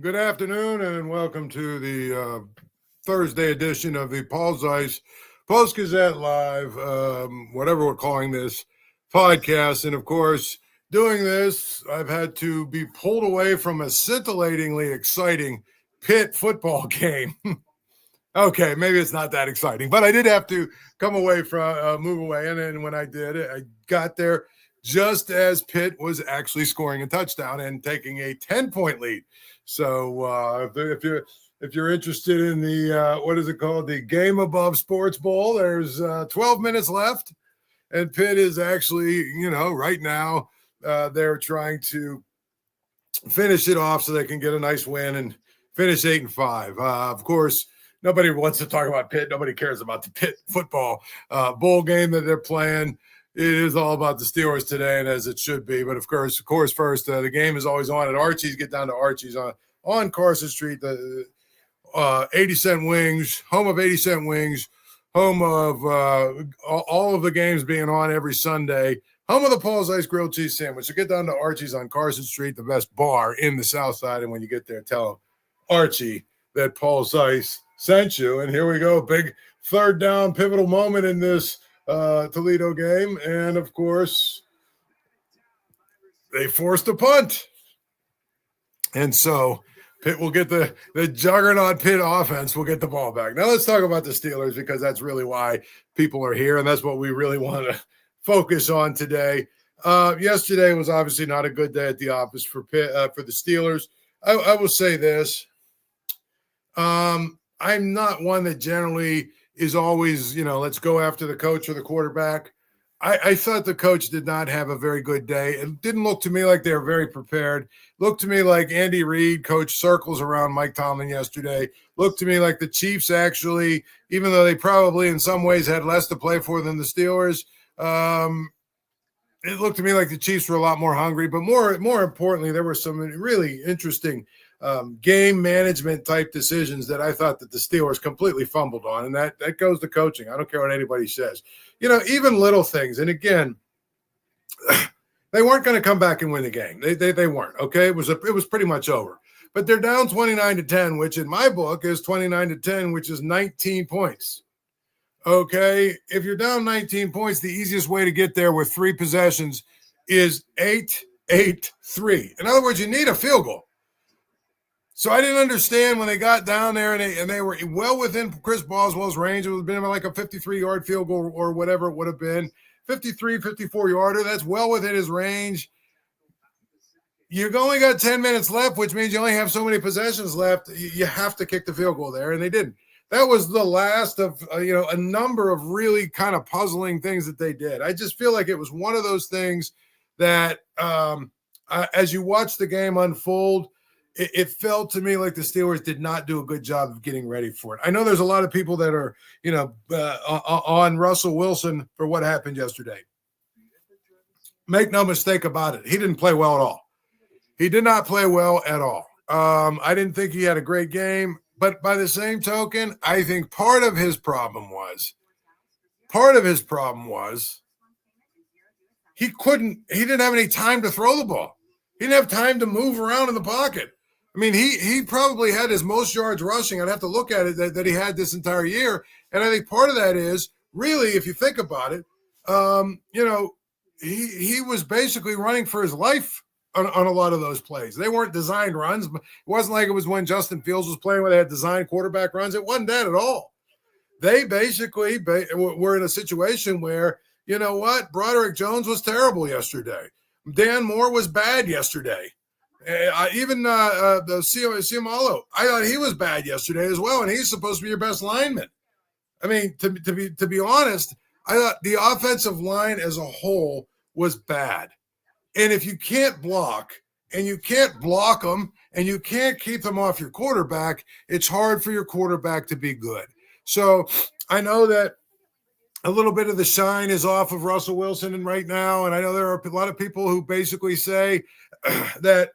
Good afternoon and welcome to the Thursday edition of the Paul Zeise Post-Gazette Live, whatever we're calling this podcast. And of course, doing this, I've had to be pulled away from a scintillatingly exciting Pitt football game. Okay, maybe it's not that exciting, but I did have to come away from move away. And then when I did, I got there just as Pitt was actually scoring a touchdown and taking a 10-point lead. So if you're interested in the what is it called, the Game Above Sports Bowl, there's 12 minutes left, and Pitt is actually, right now they're trying to finish it off so they can get a nice win and finish 8-5. Of course, nobody wants to talk about Pitt. Nobody cares about the Pitt football bowl game that they're playing. It is all about the Steelers today, and as it should be. But of course, first, the game is always on at Archie's. Get down to Archie's on Carson Street, the 80-cent wings, home of 80-cent wings, home of all of the games being on every Sunday, home of the Paul Zeise grilled cheese sandwich. So get down to Archie's on Carson Street, the best bar in the South Side. And when you get there, tell Archie that Paul Zeise sent you. And here we go, big third down pivotal moment in this Toledo game, and of course they forced a punt, and so Pitt will get the juggernaut Pitt offense will get the ball back. Now let's talk about the Steelers, because that's really why people are here, and that's what we really want to focus on today. Yesterday was obviously not a good day at the office for Pitt, for the Steelers. I will say this: I'm not one that generally is always, let's go after the coach or the quarterback. I thought the coach did not have a very good day. It didn't look to me like they were very prepared. Looked to me like Andy Reid coached circles around Mike Tomlin yesterday. Looked to me like the Chiefs actually, even though they probably in some ways had less to play for than the Steelers, it looked to me like the Chiefs were a lot more hungry. But more importantly, there were some really interesting game management type decisions that I thought that the Steelers completely fumbled on. And that goes to coaching. I don't care what anybody says. Even little things. And again, they weren't going to come back and win the game. They weren't. Okay. It was pretty much over. But they're down 29-10, which in my book is 29-10, which is 19 points. Okay. If you're down 19 points, the easiest way to get there with 3 possessions is 8-8-3. In other words, you need a field goal. So I didn't understand when they got down there and they were well within Chris Boswell's range. It would have been like a 53-yard field goal or whatever it would have been. 53, 54-yarder, that's well within his range. You've only got 10 minutes left, which means you only have so many possessions left. You have to kick the field goal there, and they didn't. That was the last of, a number of really kind of puzzling things that they did. I just feel like it was one of those things that as you watch the game unfold, it felt to me like the Steelers did not do a good job of getting ready for it. I know there's a lot of people that are, on Russell Wilson for what happened yesterday. Make no mistake about it. He didn't play well at all. He did not play well at all. I didn't think he had a great game, but by the same token, I think part of his problem was he didn't have any time to throw the ball. He didn't have time to move around in the pocket. I mean, he probably had his most yards rushing. I'd have to look at it that he had this entire year. And I think part of that is really, if you think about it, he was basically running for his life on a lot of those plays. They weren't designed runs. It wasn't like it was when Justin Fields was playing where they had designed quarterback runs. It wasn't that at all. They basically were in a situation where, Broderick Jones was terrible yesterday. Dan Moore was bad yesterday. Even the Ciamalo, I thought he was bad yesterday as well, and he's supposed to be your best lineman. I mean, to be honest, I thought the offensive line as a whole was bad. And if you can't block, and you can't block them, and you can't keep them off your quarterback, it's hard for your quarterback to be good. So I know that a little bit of the shine is off of Russell Wilson right now, and I know there are a lot of people who basically say that,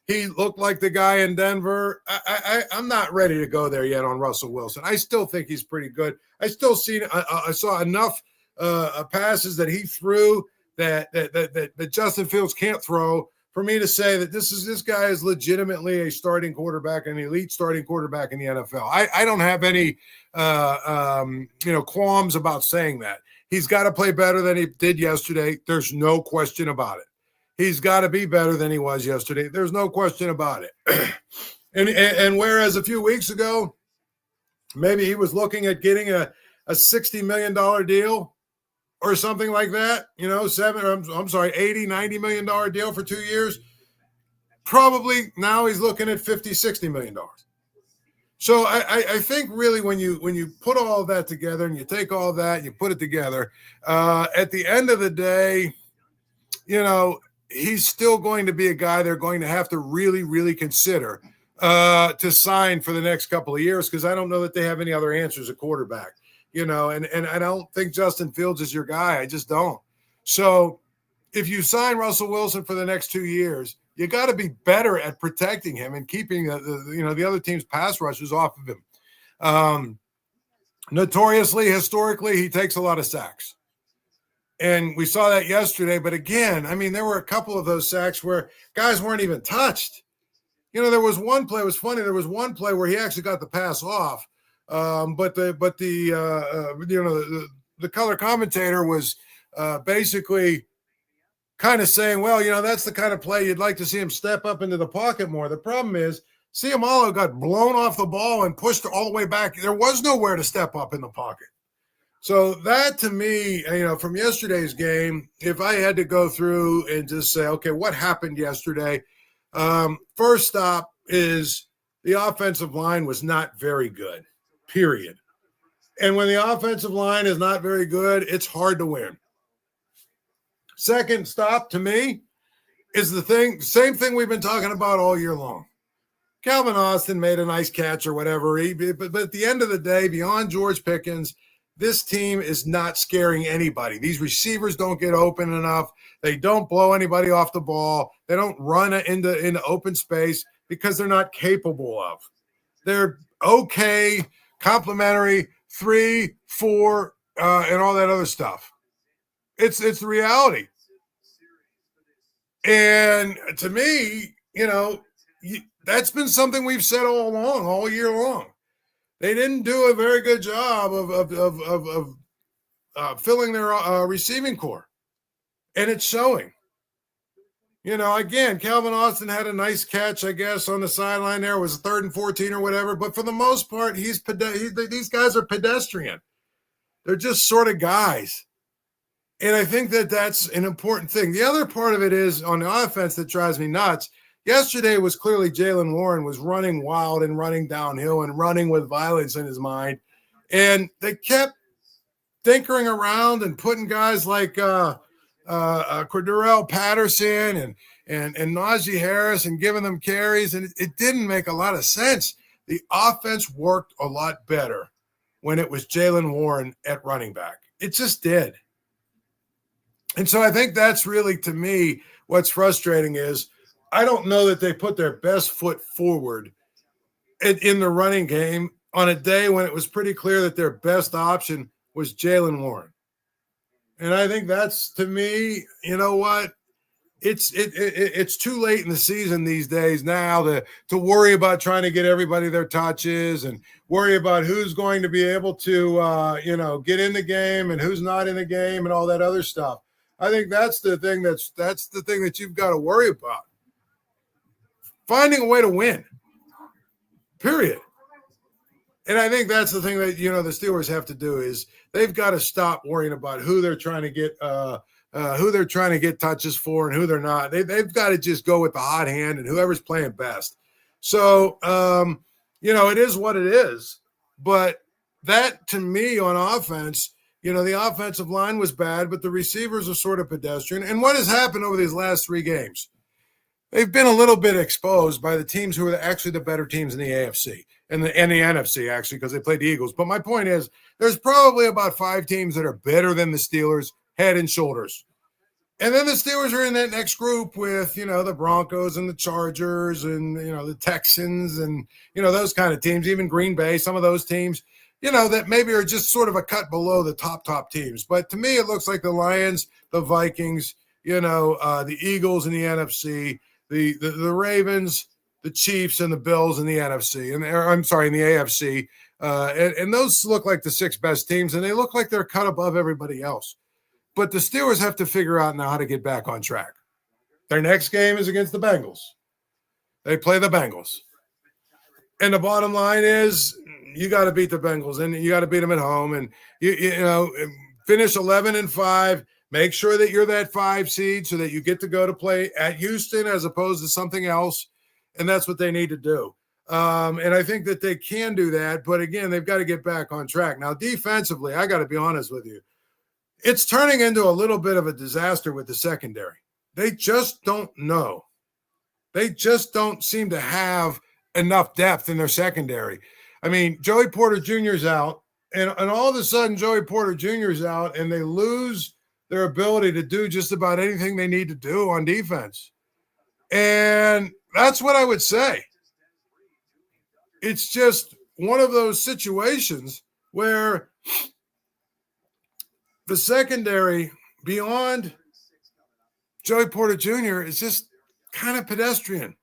he looked like the guy in Denver. I'm not ready to go there yet on Russell Wilson. I still think he's pretty good. I saw enough passes that he threw that Justin Fields can't throw for me to say that this guy is legitimately a starting quarterback, an elite starting quarterback in the NFL. I don't have any qualms about saying that. He's got to play better than he did yesterday. There's no question about it. He's got to be better than he was yesterday. There's no question about it. and whereas a few weeks ago, maybe he was looking at getting a $60 million deal or something like that, $80, $90 million deal for 2 years. Probably now he's looking at $50, $60 million. So I think really when you put all of that together and you take all that and you put it together, at the end of the day, he's still going to be a guy they're going to have to really, really consider to sign for the next couple of years, because I don't know that they have any other answers at quarterback, and I don't think Justin Fields is your guy. I just don't. So if you sign Russell Wilson for the next 2 years, you got to be better at protecting him and keeping the other team's pass rushes off of him. Notoriously, historically, he takes a lot of sacks. And we saw that yesterday. But again, there were a couple of those sacks where guys weren't even touched. There was one play. It was funny. There was one play where he actually got the pass off. But the color commentator was basically kind of saying, well, that's the kind of play you'd like to see him step up into the pocket more. The problem is Ciamalo got blown off the ball and pushed all the way back. There was nowhere to step up in the pocket. So that, to me, from yesterday's game, if I had to go through and just say, okay, what happened yesterday? First stop is the offensive line was not very good, period. And when the offensive line is not very good, it's hard to win. Second stop, to me, is same thing we've been talking about all year long. Calvin Austin made a nice catch or whatever, but at the end of the day, beyond George Pickens, this team is not scaring anybody. These receivers don't get open enough. They don't blow anybody off the ball. They don't run into open space because they're not capable of. They're okay, complimentary, 3, 4, and all that other stuff. It's the reality. And to me, that's been something we've said all year long. They didn't do a very good job of filling their receiving core, and it's showing. Again, Calvin Austin had a nice catch, I guess, on the sideline there. It was 3rd and 14 or whatever, but for the most part, these guys are pedestrian. They're just sort of guys. And I think that that's an important thing. The other part of it is on the offense that drives me nuts. Yesterday was clearly Jaylen Warren was running wild and running downhill and running with violence in his mind. And they kept tinkering around and putting guys like Cordell Patterson and Najee Harris and giving them carries. And it didn't make a lot of sense. The offense worked a lot better when it was Jaylen Warren at running back. It just did. And so I think that's really, to me, what's frustrating is I don't know that they put their best foot forward in the running game on a day when it was pretty clear that their best option was Jaylen Warren. And I think that's, to me, you know what? It's too late in the season these days now to worry about trying to get everybody their touches and worry about who's going to be able to, get in the game and who's not in the game and all that other stuff. I think that's the thing that you've got to worry about. Finding a way to win, period. And I think that's the thing that, the Steelers have to do is they've got to stop worrying about who they're trying to get touches for and who they're not. They've got to just go with the hot hand and whoever's playing best. So, it is what it is. But that, to me, on offense, the offensive line was bad, but the receivers are sort of pedestrian. And what has happened over these last 3 games? They've been a little bit exposed by the teams who are actually the better teams in the AFC and the NFC, actually, because they played the Eagles. But my point is there's probably about 5 teams that are better than the Steelers, head and shoulders. And then the Steelers are in that next group with, the Broncos and the Chargers and, the Texans and, those kind of teams, even Green Bay, some of those teams, that maybe are just sort of a cut below the top teams. But to me, it looks like the Lions, the Vikings, the Eagles in the NFC, the Ravens, the Chiefs, and the Bills in the NFC, in the AFC. And those look like the 6 best teams, and they look like they're cut above everybody else. But the Steelers have to figure out now how to get back on track. Their next game is against the Bengals. They play the Bengals. And the bottom line is you got to beat the Bengals, and you got to beat them at home. And, you know, finish 11-5. Make sure that you're that 5 seed so that you get to go to play at Houston as opposed to something else. And that's what they need to do. And I think that they can do that. But, again, they've got to get back on track. Now, defensively, I got to be honest with you. It's turning into a little bit of a disaster with the secondary. They just don't know. They just don't seem to have enough depth in their secondary. I mean, Joey Porter Jr. is out, and all of a sudden Joey Porter Jr. is out, and they lose their ability to do just about anything they need to do on defense. And that's what I would say. It's just one of those situations where the secondary beyond Joey Porter Jr. is just kind of pedestrian.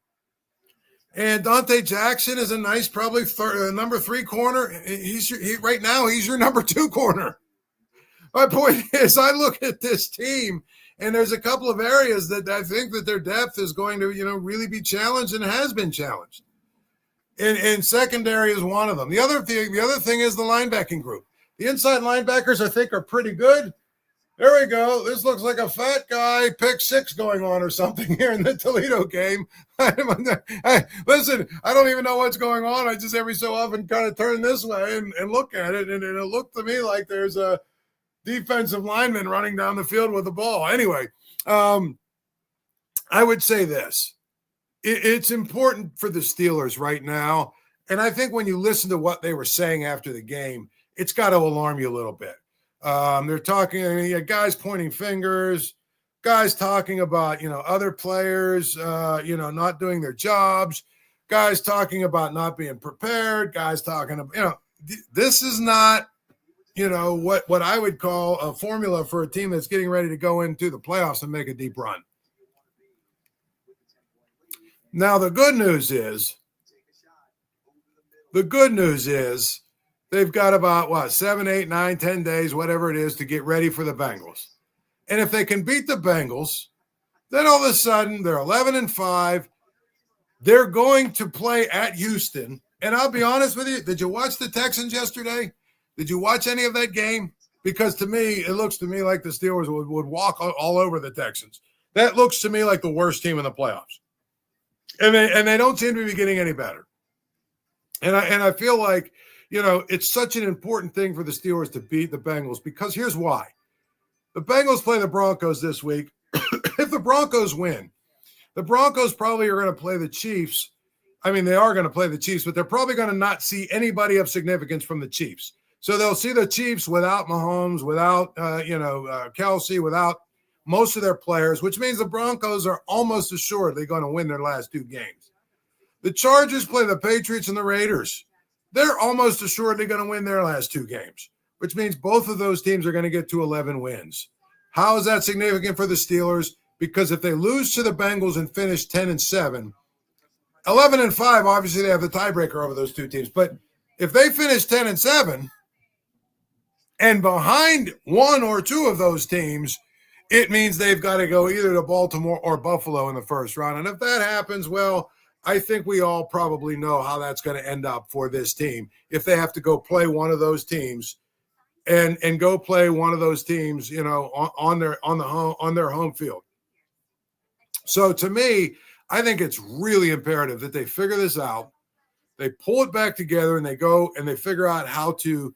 And Dante Jackson is a nice, probably number 3 corner. Right now, he's your number 2 corner. My point is, I look at this team, and there's a couple of areas that I think that their depth is going to, really be challenged and has been challenged. And secondary is one of them. The other thing is the linebacking group. The inside linebackers, I think, are pretty good. There we go. This looks like a fat guy pick 6 going on or something here in the Toledo game. Listen, I don't even know what's going on. I just every so often kind of turn this way and look at it, and it looked to me like there's a defensive lineman running down the field with the ball. Anyway, I would say this. It's important for the Steelers right now, and I think when you listen to what they were saying after the game, it's got to alarm you a little bit. They're talking, guys pointing fingers, guys talking about, other players, not doing their jobs, guys talking about not being prepared, guys talking about, this is not, what I would call a formula for a team that's getting ready to go into the playoffs and make a deep run. Now, the good news is they've got about 7, 8, 9, 10 days, whatever it is, to get ready for the Bengals. And if they can beat the Bengals, then all of a sudden they're 11-5. They're going to play at Houston. And I'll be honest with you, did you watch the Texans yesterday? Did you watch any of that game? Because to me, it looks to me like the Steelers would walk all over the Texans. That looks to me like the worst team in the playoffs. And they don't seem to be getting any better. And I feel like, it's such an important thing for the Steelers to beat the Bengals because here's why. The Bengals play the Broncos this week. If the Broncos win, the Broncos probably are going to play the Chiefs. I mean, they are going to play the Chiefs, but they're probably going to not see anybody of significance from the Chiefs. So they'll see the Chiefs without Mahomes, without, Kelce, without most of their players, which means the Broncos are almost assuredly going to win their last 2 games. The Chargers play the Patriots and the Raiders. They're almost assuredly going to win their last 2 games, which means both of those teams are going to get to 11 wins. How is that significant for the Steelers? Because if they lose to the Bengals and finish 10-7, 11-5, obviously they have the tiebreaker over those 2 teams. But if they finish 10-7 and behind 1 or 2 of those teams, it means they've got to go either to Baltimore or Buffalo in the first round. And if that happens, well, I think we all probably know how that's going to end up for this team if they have to go play one of those teams and go play one of those teams, on their home field. So to me, I think it's really imperative that they figure this out. They pull it back together and they go and they figure out how to,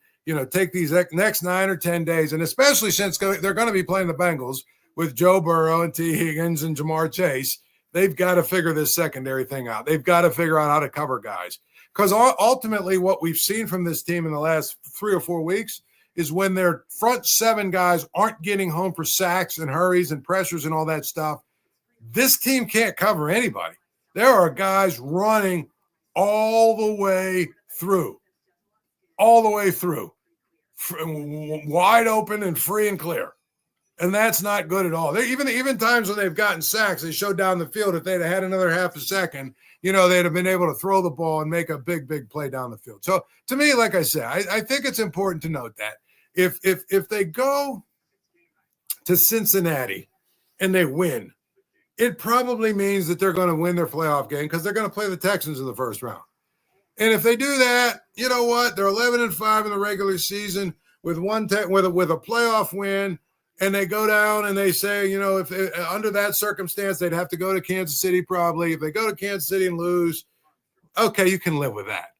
take these next 9 or 10 days. And especially since they're going to be playing the Bengals with Joe Burrow and T. Higgins and Jamar Chase, they've got to figure this secondary thing out. They've got to figure out how to cover guys. Because ultimately what we've seen from this team in the last 3 or 4 weeks is when their front 7 guys aren't getting home for sacks and hurries and pressures and all that stuff, this team can't cover anybody. There are guys running all the way through, wide open and free and clear. And that's not good at all. Even times when they've gotten sacks, they showed down the field. If they'd have had another half a second, they'd have been able to throw the ball and make a big play down the field. So to me, like I said, I think it's important to note that if they go to Cincinnati and they win, it probably means that they're going to win their playoff game because they're going to play the Texans in the first round. And if they do that, you know what? They're 11-5 in the regular season with with a playoff win. And they go down and they say, if under that circumstance, they'd have to go to Kansas City probably. If they go to Kansas City and lose, okay, you can live with that.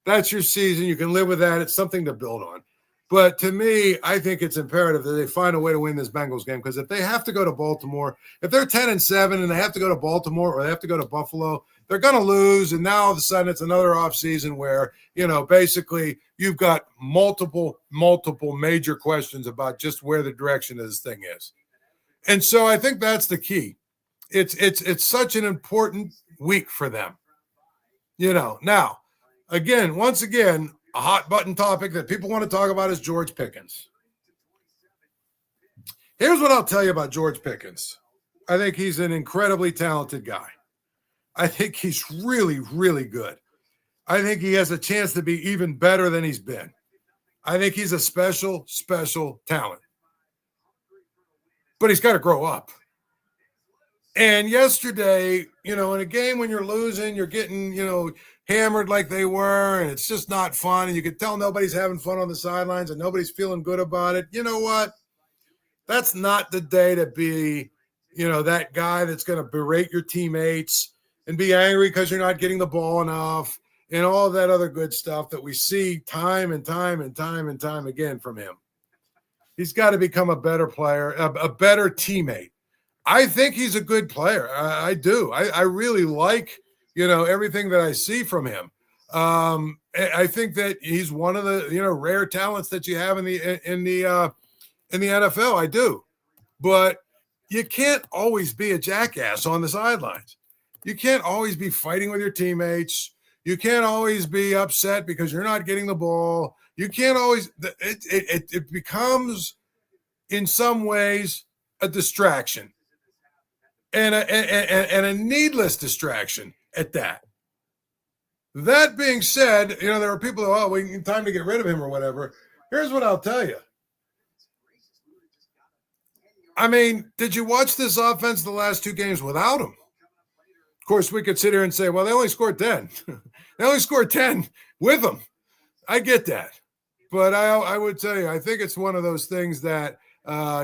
That's your season. You can live with that. It's something to build on. But to me, I think it's imperative that they find a way to win this Bengals game because if they have to go to Baltimore, if they're 10-7 and they have to go to Baltimore or they have to go to Buffalo, they're going to lose. And now all of a sudden it's another offseason where, basically you've got multiple major questions about just where the direction of this thing is. And so I think that's the key. It's such an important week for them. Now, once again, a hot button topic that people want to talk about is George Pickens. Here's what I'll tell you about George Pickens. I think he's an incredibly talented guy. I think he's really, really good. I think he has a chance to be even better than he's been. I think he's a special, special talent. But he's got to grow up. And yesterday, in a game when you're losing, you're getting, hammered like they were, and it's just not fun. And you can tell nobody's having fun on the sidelines and nobody's feeling good about it. You know what? That's not the day to be, that guy that's going to berate your teammates and be angry because you're not getting the ball enough and all that other good stuff that we see time and time again from him. He's got to become a better player, a better teammate. I think he's a good player. I do. I really like, everything that I see from him. I think that he's one of the, rare talents that you have in the NFL. I do. But you can't always be a jackass on the sidelines. You can't always be fighting with your teammates. You can't always be upset because you're not getting the ball. You can't always it becomes in some ways a distraction. And a needless distraction at that. That being said, there are people who, time to get rid of him or whatever. Here's what I'll tell you. I mean, did you watch this offense the last two games without him? Of course, we could sit here and say, well, they only scored 10. They only scored 10 with him. I get that. But I would tell you, I think it's one of those things that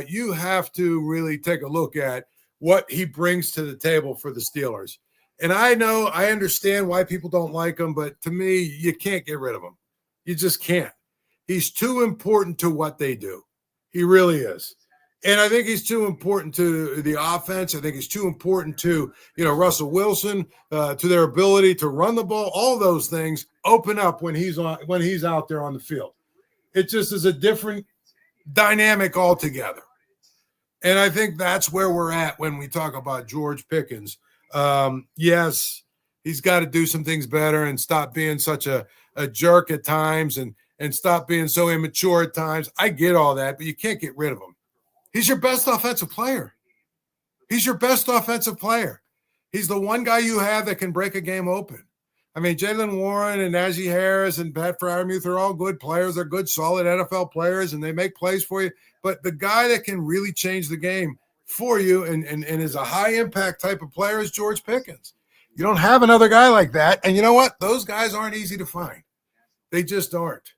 you have to really take a look at what he brings to the table for the Steelers. And I understand why people don't like him, but to me, you can't get rid of him. You just can't. He's too important to what they do. He really is. And I think he's too important to the offense. I think he's too important to, Russell Wilson, to their ability to run the ball. All those things open up when he's out there on the field. It just is a different dynamic altogether. And I think that's where we're at when we talk about George Pickens. Yes, he's got to do some things better and stop being such a jerk at times and stop being so immature at times. I get all that, but you can't get rid of him. He's your best offensive player. He's your best offensive player. He's the one guy you have that can break a game open. I mean, Jalen Warren and Najee Harris and Pat Freiermuth are all good players. They're good, solid NFL players, and they make plays for you. But the guy that can really change the game for you and is a high-impact type of player is George Pickens. You don't have another guy like that. And you know what? Those guys aren't easy to find. They just aren't.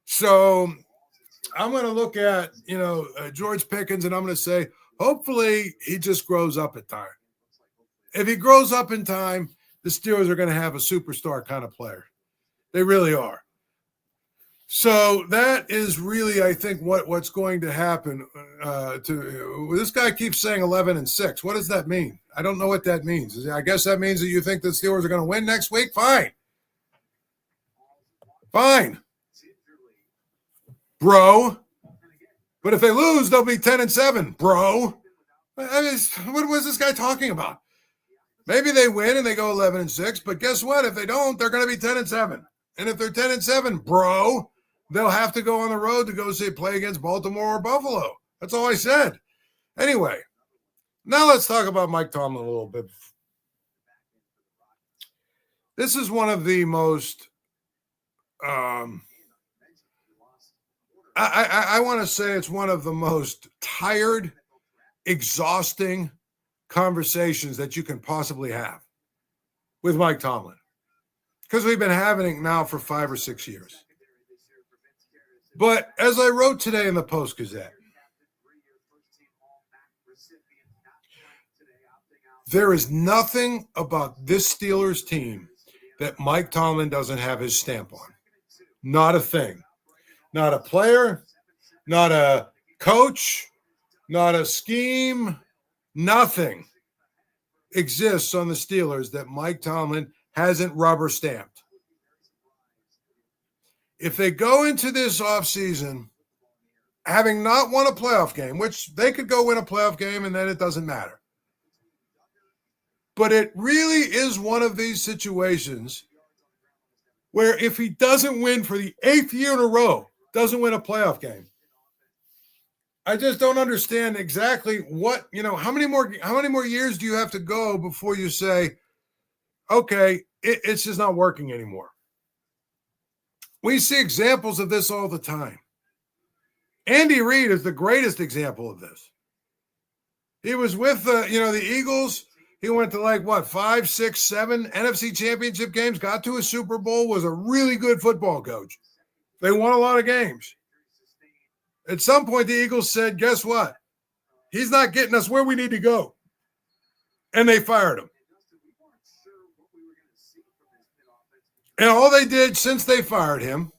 So I'm going to look at, George Pickens, and I'm going to say, hopefully he just grows up in time. If he grows up in time, the Steelers are going to have a superstar kind of player. They really are. So that is really, I think, what's going to happen. This guy keeps saying 11-6. What does that mean? I don't know what that means. I guess that means that you think the Steelers are going to win next week? Fine. Bro. But if they lose, they'll be 10-7, bro. I mean, what was this guy talking about? Maybe they win and they go 11-6, but guess what? If they don't, they're going to be 10-7. And if they're 10-7, bro, they'll have to go on the road to go play against Baltimore or Buffalo. That's all I said. Anyway, now let's talk about Mike Tomlin a little bit. This is one of the most, I want to say it's one of the most tired, exhausting conversations that you can possibly have with Mike Tomlin, because we've been having it now for 5 or 6 years. But as I wrote today in the Post-Gazette, there is nothing about this Steelers team that Mike Tomlin doesn't have his stamp on. Not a thing. Not a player, not a coach, not a scheme, nothing exists on the Steelers that Mike Tomlin hasn't rubber stamped. If they go into this offseason having not won a playoff game, which they could go win a playoff game and then it doesn't matter. But it really is one of these situations where if he doesn't win for the 8th year in a row, doesn't win a playoff game, I just don't understand exactly what, how many more years do you have to go before you say, okay, it's just not working anymore. We see examples of this all the time. Andy Reid is the greatest example of this. He was with the Eagles. He went to 5, 6, 7 NFC championship games, got to a Super Bowl, was a really good football coach. They won a lot of games. At some point, the Eagles said, guess what? He's not getting us where we need to go. And they fired him. And all they did since they fired him,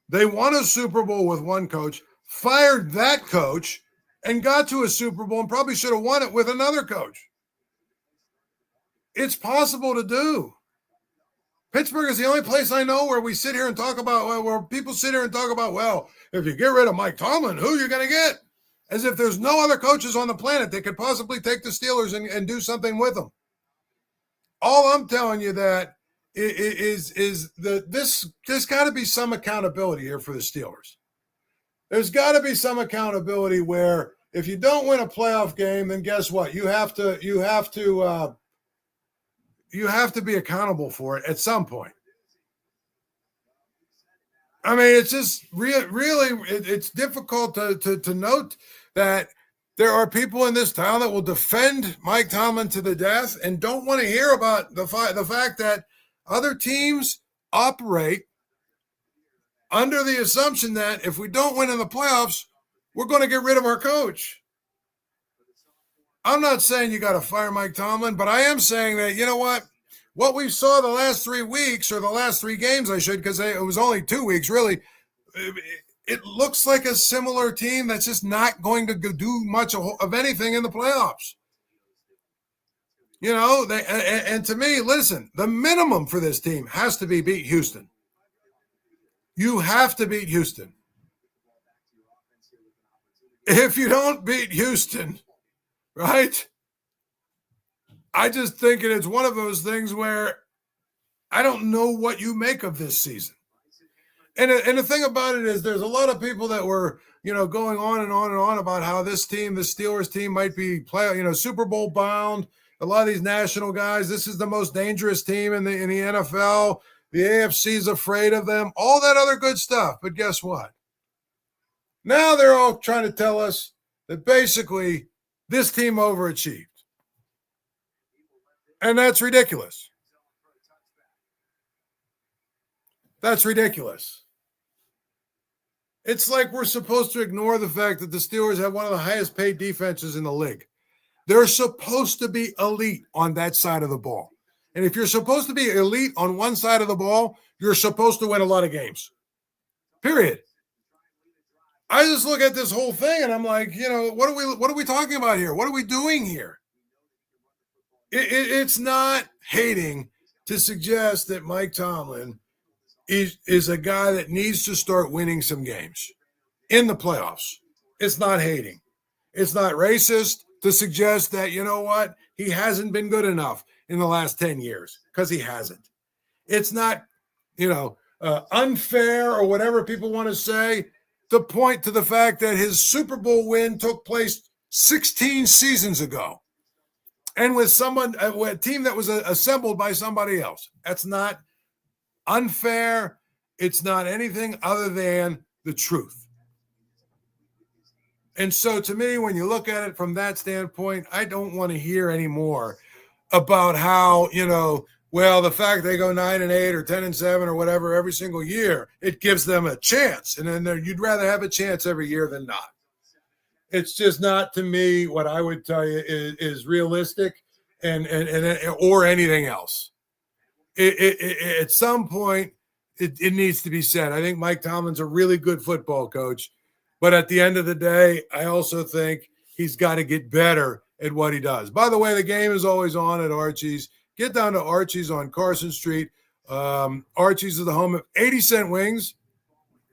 they won a Super Bowl with one coach, fired that coach, and got to a Super Bowl and probably should have won it with another coach. It's possible to do. Pittsburgh is the only place I know where we sit here and talk about, where people sit here and talk about, well, if you get rid of Mike Tomlin, who are you going to get? As if there's no other coaches on the planet that could possibly take the Steelers and do something with them. All I'm telling you that is that there's got to be some accountability here for the Steelers. There's got to be some accountability where if you don't win a playoff game, then guess what? You have to be accountable for it at some point. I mean, it's just really it's difficult to note that there are people in this town that will defend Mike Tomlin to the death and don't want to hear about the fact that other teams operate under the assumption that if we don't win in the playoffs, we're going to get rid of our coach. I'm not saying you got to fire Mike Tomlin, but I am saying that, you know what we saw the last 3 weeks, or the last 3 games, because it was only 2 weeks, really, it looks like a similar team that's just not going to do much of anything in the playoffs. And to me, listen, the minimum for this team has to be beat Houston. You have to beat Houston. If you don't beat Houston, right? I just think it's one of those things where I don't know what you make of this season. And the thing about it is there's a lot of people that were, going on and on and on about how this team, the Steelers team, might be Super Bowl bound. A lot of these national guys, this is the most dangerous team in the NFL. The AFC is afraid of them, all that other good stuff. But guess what? Now they're all trying to tell us that basically this team overachieved. And that's ridiculous. That's ridiculous. It's like we're supposed to ignore the fact that the Steelers have one of the highest paid defenses in the league. They're supposed to be elite on that side of the ball. And if you're supposed to be elite on one side of the ball, you're supposed to win a lot of games. Period. I just look at this whole thing and I'm like, what are we talking about here? What are we doing here? It's not hating to suggest that Mike Tomlin is a guy that needs to start winning some games in the playoffs. It's not hating. It's not racist to suggest that, he hasn't been good enough in the last 10 years, because he hasn't. It's not, unfair or whatever people want to say to point to the fact that his Super Bowl win took place 16 seasons ago and with a team that was assembled by somebody else. That's not unfair. It's not anything other than the truth. And so to me, when you look at it from that standpoint, I don't want to hear anymore about how, well, the fact they go 9-8 or 10-7 or whatever every single year, it gives them a chance. And then you'd rather have a chance every year than not. It's just not, to me, what I would tell you is realistic and or anything else. At some point, it needs to be said. I think Mike Tomlin's a really good football coach, but at the end of the day, I also think he's got to get better at what he does. By the way, the game is always on at Archie's. Get down to Archie's on Carson Street. Archie's is the home of 80-cent wings,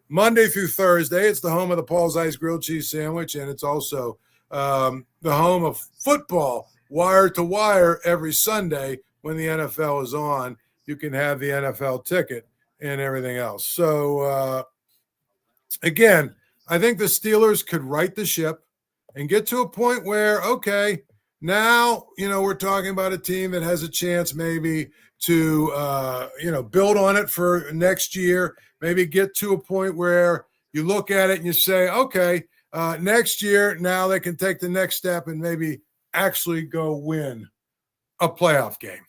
Monday through Thursday. It's the home of the Paul Zeise grilled cheese sandwich, and it's also the home of football, wire to wire, every Sunday when the NFL is on. You can have the NFL ticket and everything else. So, again, I think the Steelers could right the ship and get to a point where, okay, now, we're talking about a team that has a chance maybe to, build on it for next year, maybe get to a point where you look at it and you say, okay, next year, now they can take the next step and maybe actually go win a playoff game.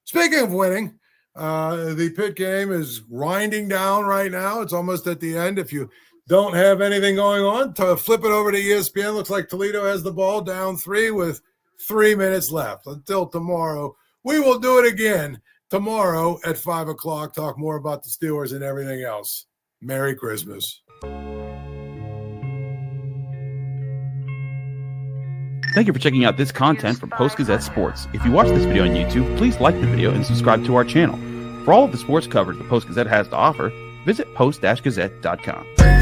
Speaking of winning, the Pitt game is winding down right now. It's almost at the end. If you don't have anything going on, to flip it over to ESPN. Looks like Toledo has the ball down 3 with 3 minutes left. Until tomorrow, we will do it again tomorrow at 5 o'clock. Talk more about the Steelers and everything else. Merry Christmas. Thank you for checking out this content from Post-Gazette Sports. If you watch this video on YouTube, please like the video and subscribe to our channel. For all of the sports coverage the Post-Gazette has to offer, visit post-gazette.com.